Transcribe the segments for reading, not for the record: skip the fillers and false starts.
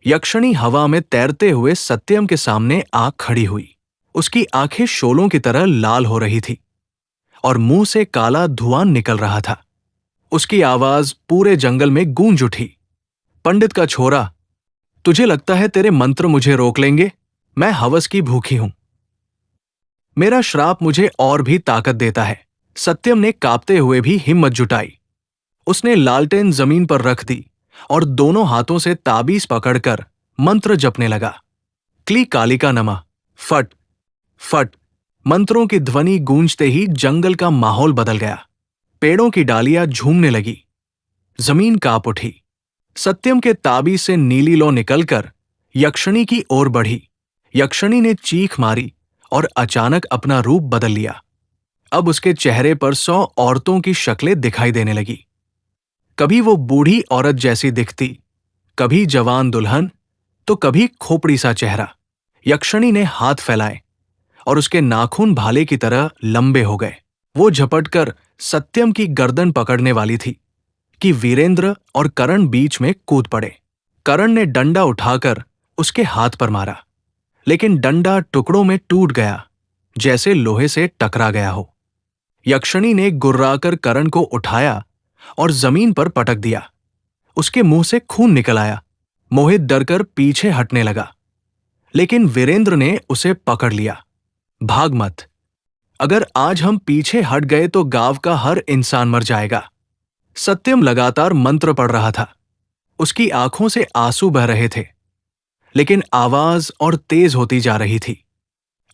यक्षिणी हवा में तैरते हुए सत्यम के सामने आ खड़ी हुई। उसकी आंखें शोलों की तरह लाल हो रही थी और मुंह से काला धुआं निकल रहा था। उसकी आवाज पूरे जंगल में गूंज उठी। पंडित का छोरा, तुझे लगता है तेरे मंत्र मुझे रोक लेंगे? मैं हवस की भूखी हूं। मेरा श्राप मुझे और भी ताकत देता है। सत्यम ने कांपते हुए भी हिम्मत जुटाई। उसने लालटेन जमीन पर रख दी और दोनों हाथों से ताबीज पकड़कर मंत्र जपने लगा। क्ली कालिका नमा। फट फट। मंत्रों की ध्वनि गूंजते ही जंगल का माहौल बदल गया। पेड़ों की डालियां झूमने लगी। जमीन कांप उठी। सत्यम के ताबीज से नीली लौ निकलकर यक्षिणी की ओर बढ़ी। यक्षिणी ने चीख मारी और अचानक अपना रूप बदल लिया। अब उसके चेहरे पर 100 औरतों की शक्लें दिखाई देने लगी। कभी वो बूढ़ी औरत जैसी दिखती, कभी जवान दुल्हन, तो कभी खोपड़ी सा चेहरा। यक्षिणी ने हाथ फैलाए और उसके नाखून भाले की तरह लंबे हो गए। वो झपटकर सत्यम की गर्दन पकड़ने वाली थी कि वीरेंद्र और करण बीच में कूद पड़े। करण ने डंडा उठाकर उसके हाथ पर मारा, लेकिन डंडा टुकड़ों में टूट गया, जैसे लोहे से टकरा गया हो। यक्षिणी ने गुर्राकर करण को उठाया और जमीन पर पटक दिया। उसके मुंह से खून निकल आया। मोहित डरकर पीछे हटने लगा, लेकिन वीरेंद्र ने उसे पकड़ लिया। भाग मत। अगर आज हम पीछे हट गए तो गांव का हर इंसान मर जाएगा। सत्यम लगातार मंत्र पढ़ रहा था। उसकी आंखों से आंसू बह रहे थे, लेकिन आवाज और तेज होती जा रही थी।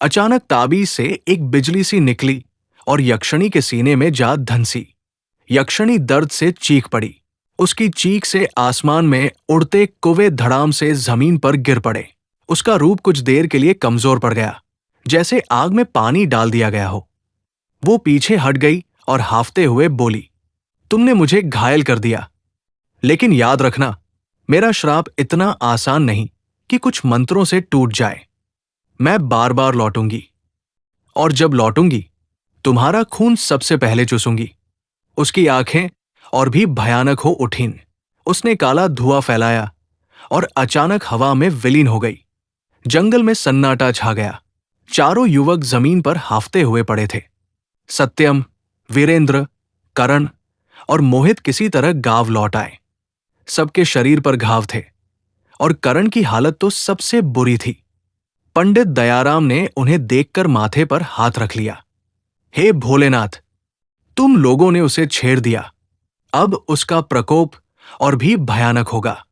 अचानक ताबीज से एक बिजली सी निकली और यक्षिणी के सीने में जा धंसी। यक्षिणी दर्द से चीख पड़ी। उसकी चीख से आसमान में उड़ते कुएं धड़ाम से जमीन पर गिर पड़े। उसका रूप कुछ देर के लिए कमजोर पड़ गया, जैसे आग में पानी डाल दिया गया हो। वो पीछे हट गई और हाफते हुए बोली, तुमने मुझे घायल कर दिया, लेकिन याद रखना, मेरा श्राप इतना आसान नहीं कि कुछ मंत्रों से टूट जाए। मैं बार बार लौटूंगी, और जब लौटूंगी तुम्हारा खून सबसे पहले चूसूंगी। उसकी आंखें और भी भयानक हो उठीं। उसने काला धुआं फैलाया और अचानक हवा में विलीन हो गई। जंगल में सन्नाटा छा गया। चारों युवक जमीन पर हाफते हुए पड़े थे। सत्यम, वीरेंद्र, करण और मोहित किसी तरह गांव लौट आए। सबके शरीर पर घाव थे और करण की हालत तो सबसे बुरी थी। पंडित दयाराम ने उन्हें देखकर माथे पर हाथ रख लिया। हे भोलेनाथ, तुम लोगों ने उसे छेड़ दिया। अब उसका प्रकोप और भी भयानक होगा।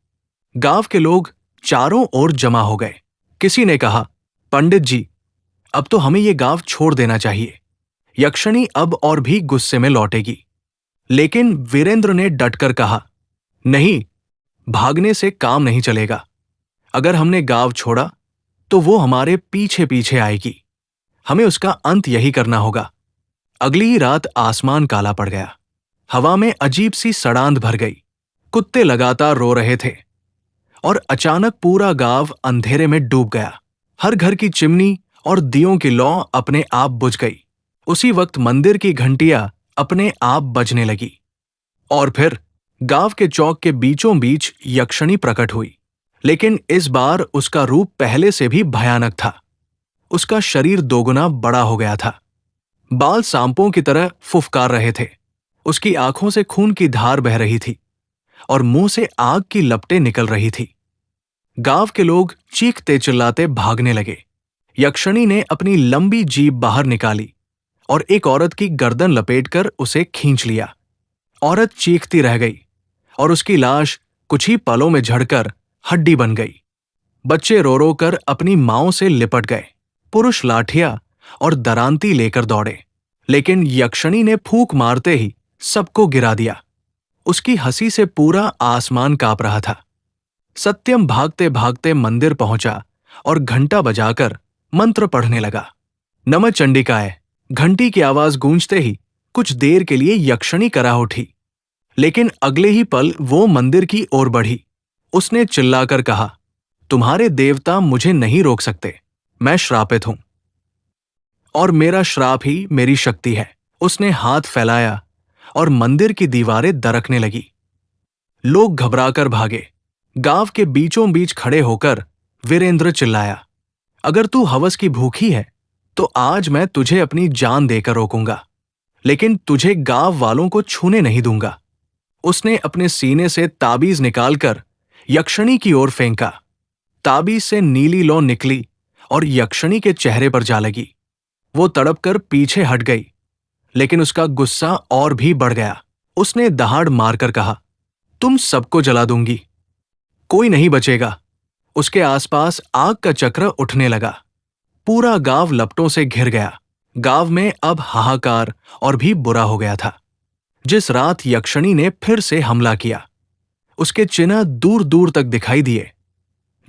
गांव के लोग चारों ओर जमा हो गए। किसी ने कहा, पंडित जी, अब तो हमें ये गांव छोड़ देना चाहिए। यक्षिणी अब और भी गुस्से में लौटेगी। लेकिन वीरेंद्र ने डटकर कहा, नहीं, भागने से काम नहीं चलेगा। अगर हमने गांव छोड़ा तो वो हमारे पीछे पीछे आएगी। हमें उसका अंत यही करना होगा। अगली ही रात आसमान काला पड़ गया। हवा में अजीब सी सड़ांध भर गई। कुत्ते लगातार रो रहे थे और अचानक पूरा गांव अंधेरे में डूब गया। हर घर की चिमनी और दियों की लौ अपने आप बुझ गई। उसी वक्त मंदिर की घंटियां अपने आप बजने लगी और फिर गांव के चौक के बीचों बीच यक्षिणी प्रकट हुई। लेकिन इस बार उसका रूप पहले से भी भयानक था। उसका शरीर दोगुना बड़ा हो गया था। बाल सांपों की तरह फुफकार रहे थे। उसकी आंखों से खून की धार बह रही थी और मुंह से आग की लपटें निकल रही थी। गांव के लोग चीखते चिल्लाते भागने लगे। यक्षिणी ने अपनी लंबी जीभ बाहर निकाली और एक औरत की गर्दन लपेटकर उसे खींच लिया। औरत चीखती रह गई और उसकी लाश कुछ ही पलों में झड़कर हड्डी बन गई। बच्चे रो रो कर अपनी मांओं से लिपट गए। पुरुष लाठियां और दरांती लेकर दौड़े, लेकिन यक्षिणी ने फूंक मारते ही सबको गिरा दिया। उसकी हंसी से पूरा आसमान कांप रहा था। सत्यम भागते भागते मंदिर पहुंचा और घंटा बजाकर मंत्र पढ़ने लगा। नमः चंडिकाय। घंटी की आवाज गूंजते ही कुछ देर के लिए यक्षिणी करा उठी, लेकिन अगले ही पल वो मंदिर की ओर बढ़ी। उसने चिल्लाकर कहा, तुम्हारे देवता मुझे नहीं रोक सकते। मैं श्रापित हूं और मेरा श्राप ही मेरी शक्ति है। उसने हाथ फैलाया और मंदिर की दीवारें दरकने लगी। लोग घबराकर भागे। गांव के बीचों बीच खड़े होकर वीरेंद्र चिल्लाया, अगर तू हवस की भूखी है तो आज मैं तुझे अपनी जान देकर रोकूंगा, लेकिन तुझे गांव वालों को छूने नहीं दूंगा। उसने अपने सीने से ताबीज निकालकर यक्षिणी की ओर फेंका। ताबीज से नीली लौ निकली और यक्षिणी के चेहरे पर जा लगी। वो तड़पकर पीछे हट गई, लेकिन उसका गुस्सा और भी बढ़ गया। उसने दहाड़ मारकर कहा, तुम सबको जला दूंगी, कोई नहीं बचेगा। उसके आसपास आग का चक्र उठने लगा। पूरा गांव लपटों से घिर गया। गांव में अब हाहाकार और भी बुरा हो गया था। जिस रात यक्षिणी ने फिर से हमला किया, उसके चिन्ह दूर दूर तक दिखाई दिए।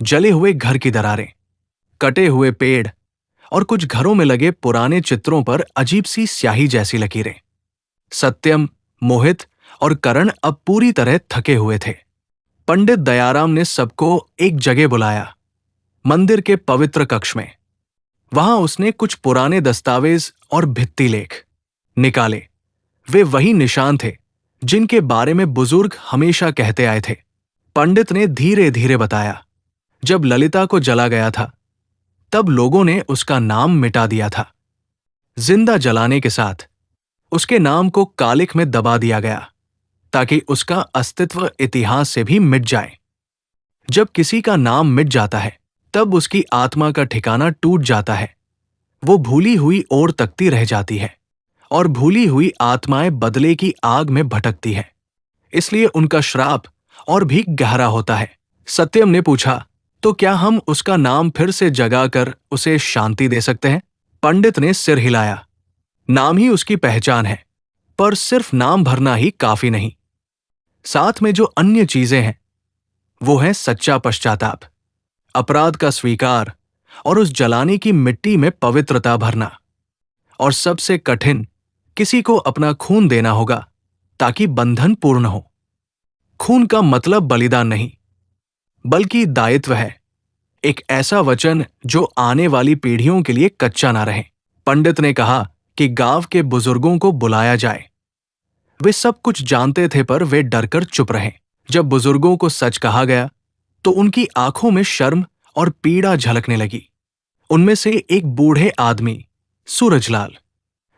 जले हुए घर की दरारें, कटे हुए पेड़ और कुछ घरों में लगे पुराने चित्रों पर अजीब सी स्याही जैसी लकीरें। सत्यम, मोहित और करण अब पूरी तरह थके हुए थे। पंडित दयाराम ने सबको एक जगह बुलाया, मंदिर के पवित्र कक्ष में। वहां उसने कुछ पुराने दस्तावेज और भित्तिलेख निकाले। वे वही निशान थे जिनके बारे में बुजुर्ग हमेशा कहते आए थे। पंडित ने धीरे धीरे बताया, जब ललिता को जला गया था तब लोगों ने उसका नाम मिटा दिया था। जिंदा जलाने के साथ उसके नाम को कालिख में दबा दिया गया ताकि उसका अस्तित्व इतिहास से भी मिट जाए। जब किसी का नाम मिट जाता है तब उसकी आत्मा का ठिकाना टूट जाता है। वो भूली हुई ओर तकती रह जाती है और भूली हुई आत्माएं बदले की आग में भटकती है। इसलिए उनका श्राप और भी गहरा होता है। सत्यम ने पूछा, तो क्या हम उसका नाम फिर से जगाकर उसे शांति दे सकते हैं? पंडित ने सिर हिलाया। नाम ही उसकी पहचान है, पर सिर्फ नाम भरना ही काफी नहीं। साथ में जो अन्य चीजें हैं वो है सच्चा पश्चाताप, अपराध का स्वीकार और उस जलाने की मिट्टी में पवित्रता भरना। और सबसे कठिन, किसी को अपना खून देना होगा ताकि बंधन पूर्ण हो। खून का मतलब बलिदान नहीं, बल्कि दायित्व है, एक ऐसा वचन जो आने वाली पीढ़ियों के लिए कच्चा ना रहे। पंडित ने कहा कि गांव के बुजुर्गों को बुलाया जाए। वे सब कुछ जानते थे, पर वे डरकर चुप रहे। जब बुजुर्गों को सच कहा गया तो उनकी आंखों में शर्म और पीड़ा झलकने लगी। उनमें से एक बूढ़े आदमी, सूरजलाल,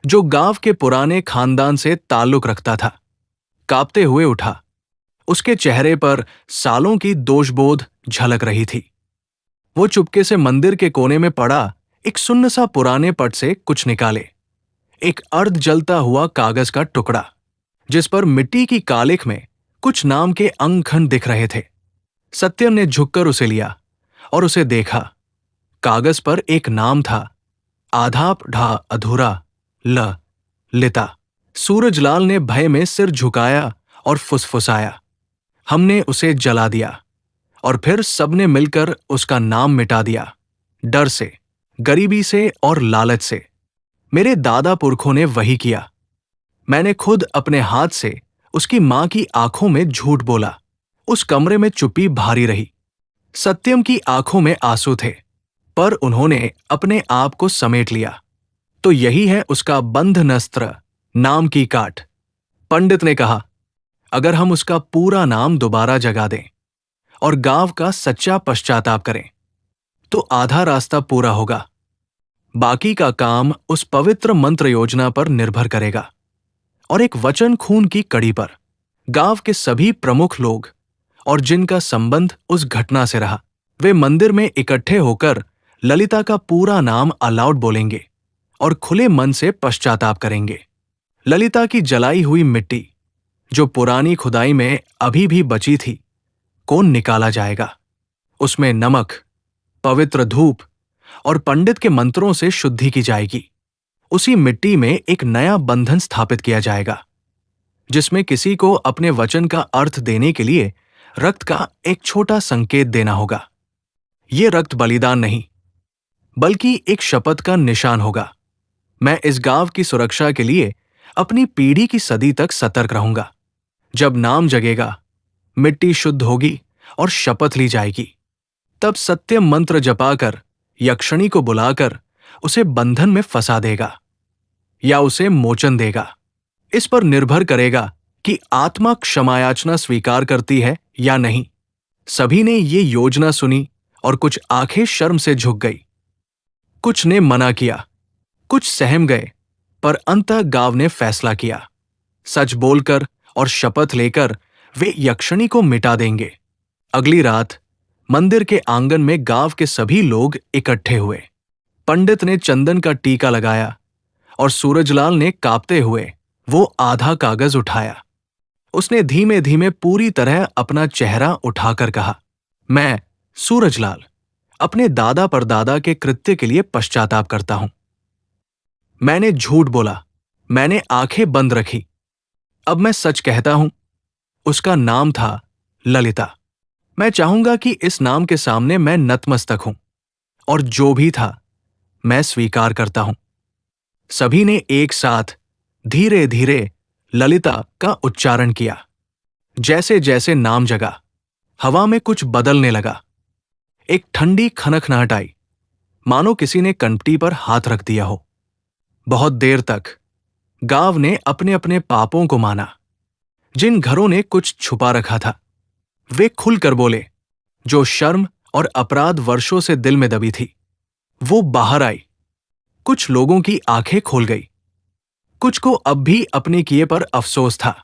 जो गांव के पुराने खानदान से ताल्लुक रखता था, कांपते हुए उठा। उसके चेहरे पर सालों की दोषबोध झलक रही थी। वो चुपके से मंदिर के कोने में पड़ा एक सुन्न सा पुराने पट से कुछ निकाले। एक अर्ध जलता हुआ कागज का टुकड़ा, जिस पर मिट्टी की कालिख में कुछ नाम के अंगखंड दिख रहे थे। सत्यम ने झुककर उसे लिया और उसे देखा। कागज पर एक नाम था, आधाप ढा अधूरा ल लिता। सूरजलाल ने भय में सिर झुकाया और फुसफुसाया, हमने उसे जला दिया और फिर सबने मिलकर उसका नाम मिटा दिया। डर से, गरीबी से और लालच से। मेरे दादा पुरखों ने वही किया। मैंने खुद अपने हाथ से उसकी मां की आंखों में झूठ बोला। उस कमरे में चुप्पी भारी रही। सत्यम की आंखों में आंसू थे, पर उन्होंने अपने आप को समेट लिया। तो यही है उसका बंधनस्त्र, नाम की काट। पंडित ने कहा, अगर हम उसका पूरा नाम दोबारा जगा दें और गांव का सच्चा पश्चाताप करें तो आधा रास्ता पूरा होगा। बाकी का काम उस पवित्र मंत्र योजना पर निर्भर करेगा और एक वचन खून की कड़ी पर। गांव के सभी प्रमुख लोग और जिनका संबंध उस घटना से रहा, वे मंदिर में इकट्ठे होकर ललिता का पूरा नाम अलाउड बोलेंगे और खुले मन से पश्चाताप करेंगे। ललिता की जलाई हुई मिट्टी, जो पुरानी खुदाई में अभी भी बची थी, को निकाला जाएगा। उसमें नमक, पवित्र धूप और पंडित के मंत्रों से शुद्धि की जाएगी। उसी मिट्टी में एक नया बंधन स्थापित किया जाएगा, जिसमें किसी को अपने वचन का अर्थ देने के लिए रक्त का एक छोटा संकेत देना होगा। ये रक्त बलिदान नहीं, बल्कि एक शपथ का निशान होगा। मैं इस गांव की सुरक्षा के लिए अपनी पीढ़ी की सदी तक सतर्क रहूंगा। जब नाम जगेगा, मिट्टी शुद्ध होगी और शपथ ली जाएगी, तब सत्यम मंत्र जपाकर यक्षिणी को बुलाकर उसे बंधन में फंसा देगा या उसे मोचन देगा। इस पर निर्भर करेगा कि आत्मा क्षमायाचना स्वीकार करती है या नहीं। सभी ने ये योजना सुनी और कुछ आंखें शर्म से झुक गई। कुछ ने मना किया, कुछ सहम गए, पर अंततः गांव ने फैसला किया। सच बोलकर और शपथ लेकर वे यक्षिणी को मिटा देंगे। अगली रात मंदिर के आंगन में गांव के सभी लोग इकट्ठे हुए। पंडित ने चंदन का टीका लगाया और सूरजलाल ने कांपते हुए वो आधा कागज उठाया। उसने धीमे धीमे पूरी तरह अपना चेहरा उठाकर कहा, मैं सूरजलाल अपने दादा परदादा के कृत्य के लिए पश्चाताप करता हूं। मैंने झूठ बोला, मैंने आंखें बंद रखी। अब मैं सच कहता हूं। उसका नाम था ललिता। मैं चाहूंगा कि इस नाम के सामने मैं नतमस्तक हूं, और जो भी था मैं स्वीकार करता हूं। सभी ने एक साथ धीरे धीरे ललिता का उच्चारण किया। जैसे जैसे नाम जगा, हवा में कुछ बदलने लगा। एक ठंडी खनखनाहट आई, मानो किसी ने कनपटी पर हाथ रख दिया हो। बहुत देर तक गांव ने अपने अपने पापों को माना। जिन घरों ने कुछ छुपा रखा था वे खुलकर बोले। जो शर्म और अपराध वर्षों से दिल में दबी थी वो बाहर आई। कुछ लोगों की आंखें खोल गई, कुछ को अब भी अपने किए पर अफसोस था।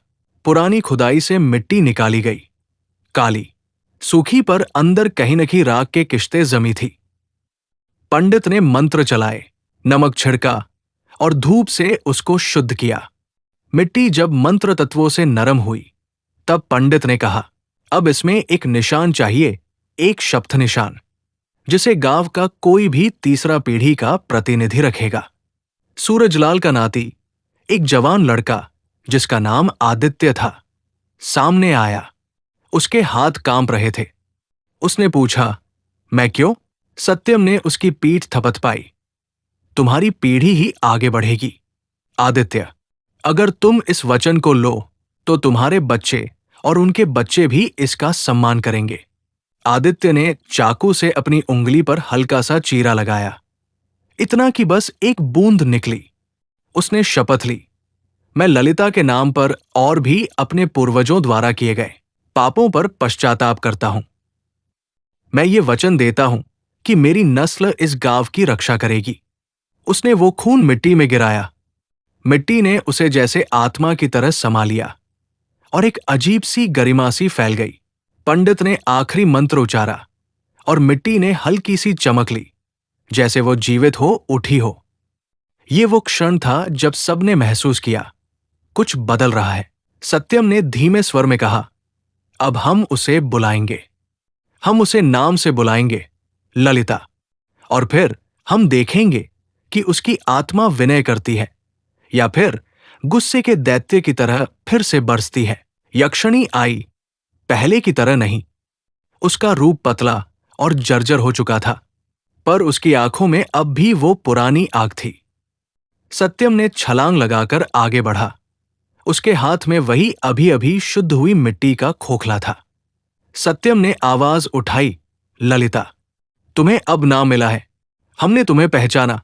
पुरानी खुदाई से मिट्टी निकाली गई, काली, सूखी, पर अंदर कहीं न कहीं राख के किश्ते जमी थी। पंडित ने मंत्र चलाए, नमक छिड़का और धूप से उसको शुद्ध किया। मिट्टी जब मंत्र तत्वों से नरम हुई तब पंडित ने कहा, अब इसमें एक निशान चाहिए, एक शपथ निशान, जिसे गांव का कोई भी तीसरा पीढ़ी का प्रतिनिधि रखेगा। सूरजलाल का नाती, एक जवान लड़का जिसका नाम आदित्य था, सामने आया। उसके हाथ कांप रहे थे। उसने पूछा, मैं क्यों? सत्यम ने उसकी पीठ थपथपाई। तुम्हारी पीढ़ी ही आगे बढ़ेगी आदित्य। अगर तुम इस वचन को लो तो तुम्हारे बच्चे और उनके बच्चे भी इसका सम्मान करेंगे। आदित्य ने चाकू से अपनी उंगली पर हल्का सा चीरा लगाया, इतना कि बस एक बूंद निकली। उसने शपथ ली, मैं ललिता के नाम पर और भी अपने पूर्वजों द्वारा किए गए पापों पर पश्चाताप करता हूं। मैं ये वचन देता हूं कि मेरी नस्ल इस गांव की रक्षा करेगी। उसने वो खून मिट्टी में गिराया। मिट्टी ने उसे जैसे आत्मा की तरह समा लिया और एक अजीब सी गरिमा सी फैल गई। पंडित ने आखिरी मंत्र उचारा और मिट्टी ने हल्की सी चमक ली, जैसे वो जीवित हो उठी हो। ये वो क्षण था जब सबने महसूस किया कुछ बदल रहा है। सत्यम ने धीमे स्वर में कहा, अब हम उसे बुलाएंगे, हम उसे नाम से बुलाएंगे, ललिता, और फिर हम देखेंगे कि उसकी आत्मा विनय करती है या फिर गुस्से के दैत्य की तरह फिर से बरसती है। यक्षिणी आई, पहले की तरह नहीं। उसका रूप पतला और जर्जर हो चुका था, पर उसकी आंखों में अब भी वो पुरानी आग थी। सत्यम ने छलांग लगाकर आगे बढ़ा। उसके हाथ में वही अभी अभी शुद्ध हुई मिट्टी का खोखला था। सत्यम ने आवाज उठाई, ललिता, तुम्हें अब नाम मिला है, हमने तुम्हें पहचाना।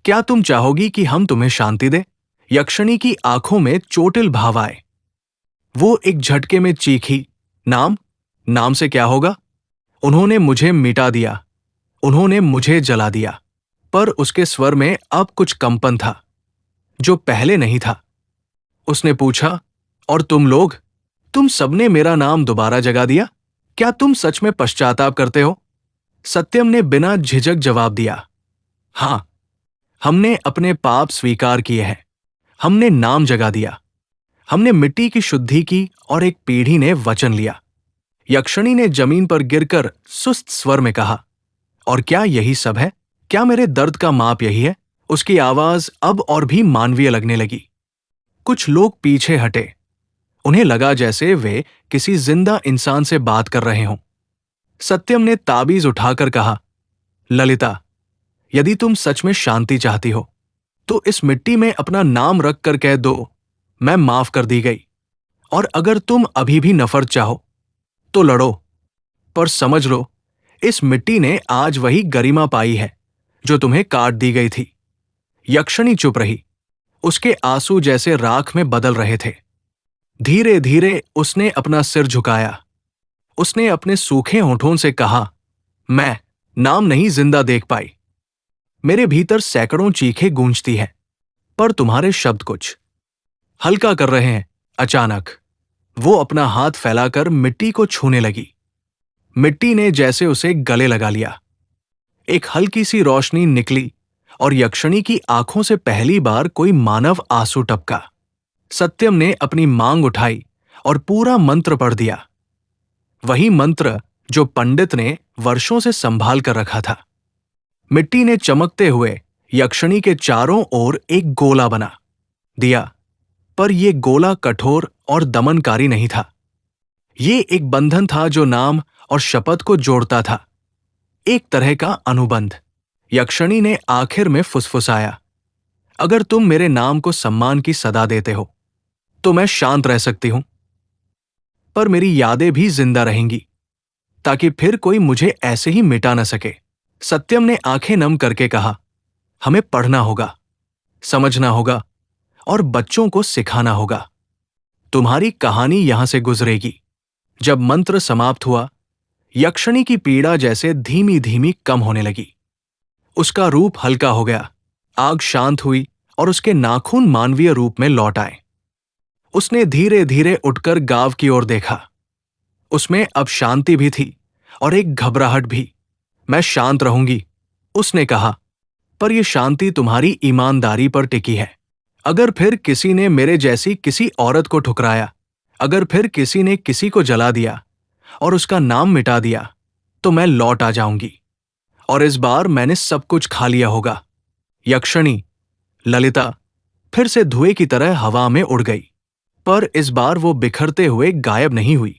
क्या तुम चाहोगी कि हम तुम्हें शांति दें? यक्षिणी की आंखों में चोटिल भाव आए। वो एक झटके में चीखी, नाम? नाम से क्या होगा? उन्होंने मुझे मिटा दिया, उन्होंने मुझे जला दिया। पर उसके स्वर में अब कुछ कंपन था जो पहले नहीं था। उसने पूछा, और तुम लोग, तुम सबने मेरा नाम दोबारा जगा दिया? क्या तुम सच में पश्चाताप करते हो? सत्यम ने बिना झिझक जवाब दिया, हां, हमने अपने पाप स्वीकार किए हैं। हमने नाम जगा दिया, हमने मिट्टी की शुद्धि की और एक पीढ़ी ने वचन लिया। यक्षिणी ने जमीन पर गिरकर सुस्त स्वर में कहा, और क्या यही सब है? क्या मेरे दर्द का माप यही है? उसकी आवाज अब और भी मानवीय लगने लगी। कुछ लोग पीछे हटे। उन्हें लगा जैसे वे किसी जिंदा इंसान से बात कर रहे हों। सत्यम ने ताबीज उठाकर कहा, ललिता, यदि तुम सच में शांति चाहती हो तो इस मिट्टी में अपना नाम रख कर कह दो, मैं माफ कर दी गई। और अगर तुम अभी भी नफरत चाहो तो लड़ो, पर समझ लो, इस मिट्टी ने आज वही गरिमा पाई है जो तुम्हें काट दी गई थी। यक्षिणी चुप रही। उसके आंसू जैसे राख में बदल रहे थे। धीरे धीरे उसने अपना सिर झुकाया। उसने अपने सूखे होठों से कहा, मैं नाम नहीं जिंदा देख पाई। मेरे भीतर सैकड़ों चीखें गूंजती हैं, पर तुम्हारे शब्द कुछ हल्का कर रहे हैं। अचानक वो अपना हाथ फैलाकर मिट्टी को छूने लगी। मिट्टी ने जैसे उसे गले लगा लिया। एक हल्की सी रोशनी निकली और यक्षिणी की आंखों से पहली बार कोई मानव आंसू टपका। सत्यम ने अपनी मांग उठाई और पूरा मंत्र पढ़ दिया, वही मंत्र जो पंडित ने वर्षों से संभाल कर रखा था। मिट्टी ने चमकते हुए यक्षिणी के चारों ओर एक गोला बना दिया, पर यह गोला कठोर और दमनकारी नहीं था। ये एक बंधन था जो नाम और शपथ को जोड़ता था, एक तरह का अनुबंध। यक्षिणी ने आखिर में फुसफुसाया, अगर तुम मेरे नाम को सम्मान की सदा देते हो तो मैं शांत रह सकती हूं, पर मेरी यादें भी जिंदा रहेंगी, ताकि फिर कोई मुझे ऐसे ही मिटा न सके। सत्यम ने आंखें नम करके कहा, हमें पढ़ना होगा, समझना होगा और बच्चों को सिखाना होगा। तुम्हारी कहानी यहां से गुजरेगी। जब मंत्र समाप्त हुआ, यक्षिणी की पीड़ा जैसे धीमी धीमी कम होने लगी। उसका रूप हल्का हो गया, आग शांत हुई और उसके नाखून मानवीय रूप में लौट आए। उसने धीरे धीरे उठकर गांव की ओर देखा। उसमें अब शांति भी थी और एक घबराहट भी। मैं शांत रहूंगी, उसने कहा, पर यह शांति तुम्हारी ईमानदारी पर टिकी है। अगर फिर किसी ने मेरे जैसी किसी औरत को ठुकराया, अगर फिर किसी ने किसी को जला दिया और उसका नाम मिटा दिया, तो मैं लौट आ जाऊंगी। और इस बार मैंने सब कुछ खा लिया होगा। यक्षिणी, ललिता फिर से धुएं की तरह हवा में उड़ गई, पर इस बार वो बिखरते हुए गायब नहीं हुई।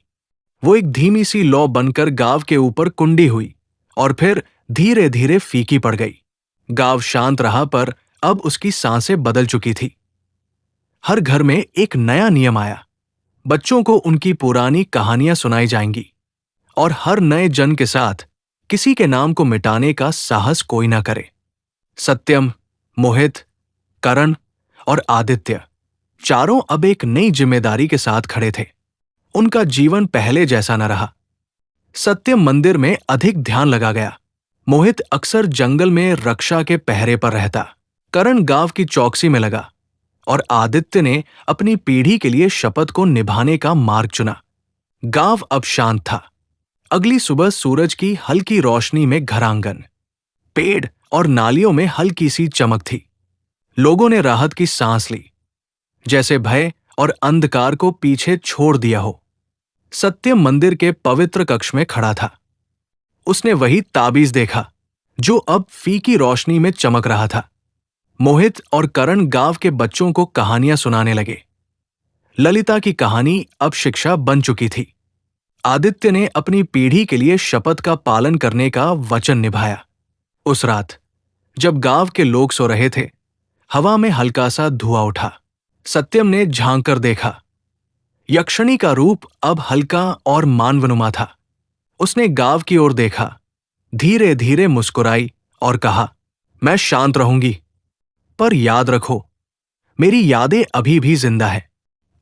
वो एक धीमी सी लौ बनकर गांव के ऊपर कुंडी हुई और फिर धीरे धीरे फीकी पड़ गई। गांव शांत रहा, पर अब उसकी सांसें बदल चुकी थी। हर घर में एक नया नियम आया। बच्चों को उनकी पुरानी कहानियां सुनाई जाएंगी और हर नए जन के साथ किसी के नाम को मिटाने का साहस कोई ना करे। सत्यम, मोहित, करण और आदित्य चारों अब एक नई जिम्मेदारी के साथ खड़े थे। उनका जीवन पहले जैसा न रहा। सत्यम मंदिर में अधिक ध्यान लगा गया। मोहित अक्सर जंगल में रक्षा के पहरे पर रहता। करण गांव की चौकसी में लगा और आदित्य ने अपनी पीढ़ी के लिए शपथ को निभाने का मार्ग चुना। गांव अब शांत था। अगली सुबह सूरज की हल्की रोशनी में घरांगन, पेड़ और नालियों में हल्की सी चमक थी। लोगों ने राहत की सांस ली, जैसे भय और अंधकार को पीछे छोड़ दिया हो। सत्यम मंदिर के पवित्र कक्ष में खड़ा था। उसने वही ताबीज देखा जो अब फीकी रोशनी में चमक रहा था। मोहित और करण गांव के बच्चों को कहानियां सुनाने लगे। ललिता की कहानी अब शिक्षा बन चुकी थी। आदित्य ने अपनी पीढ़ी के लिए शपथ का पालन करने का वचन निभाया। उस रात जब गांव के लोग सो रहे थे, हवा में हल्का सा धुआं उठा। सत्यम ने झांक कर देखा। यक्षिणी का रूप अब हल्का और मानवनुमा था। उसने गांव की ओर देखा, धीरे धीरे मुस्कुराई और कहा, मैं शांत रहूंगी, पर याद रखो, मेरी यादें अभी भी जिंदा है।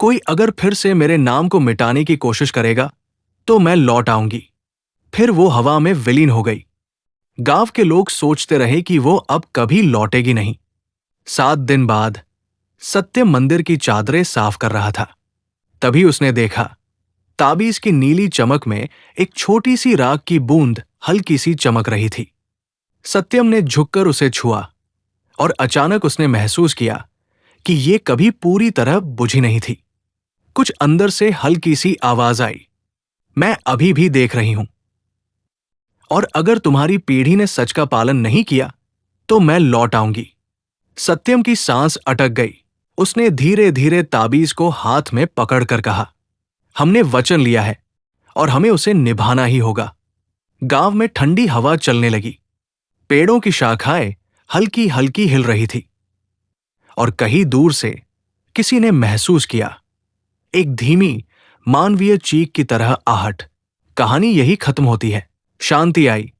कोई अगर फिर से मेरे नाम को मिटाने की कोशिश करेगा तो मैं लौट आऊंगी। फिर वो हवा में विलीन हो गई। गांव के लोग सोचते रहे कि वो अब कभी लौटेगी नहीं। 7 दिन बाद सत्यम मंदिर की चादरें साफ कर रहा था। तभी उसने देखा, ताबीज की नीली चमक में एक छोटी सी राख की बूंद हल्की सी चमक रही थी। सत्यम ने झुककर उसे छुआ और अचानक उसने महसूस किया कि ये कभी पूरी तरह बुझी नहीं थी। कुछ अंदर से हल्की सी आवाज आई, मैं अभी भी देख रही हूं, और अगर तुम्हारी पीढ़ी ने सच का पालन नहीं किया तो मैं लौट आऊंगी। सत्यम की सांस अटक गई। उसने धीरे धीरे ताबीज को हाथ में पकड़कर कहा, हमने वचन लिया है और हमें उसे निभाना ही होगा। गांव में ठंडी हवा चलने लगी। पेड़ों की शाखाएं हल्की हल्की हिल रही थी और कहीं दूर से किसी ने महसूस किया, एक धीमी मानवीय चीख की तरह आहट। कहानी यही खत्म होती है। शांति आई,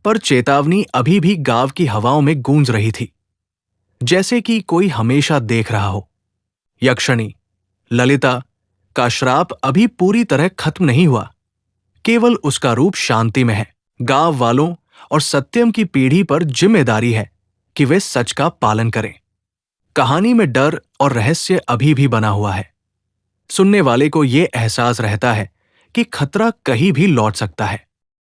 पर चेतावनी अभी भी गांव की हवाओं में गूंज रही थी, जैसे कि कोई हमेशा देख रहा हो। यक्षिणी, ललिता का श्राप अभी पूरी तरह खत्म नहीं हुआ। केवल उसका रूप शांति में है। गांव वालों और सत्यम की पीढ़ी पर जिम्मेदारी है कि वे सच का पालन करें। कहानी में डर और रहस्य अभी भी बना हुआ है। सुनने वाले को यह एहसास रहता है कि खतरा कहीं भी लौट सकता है।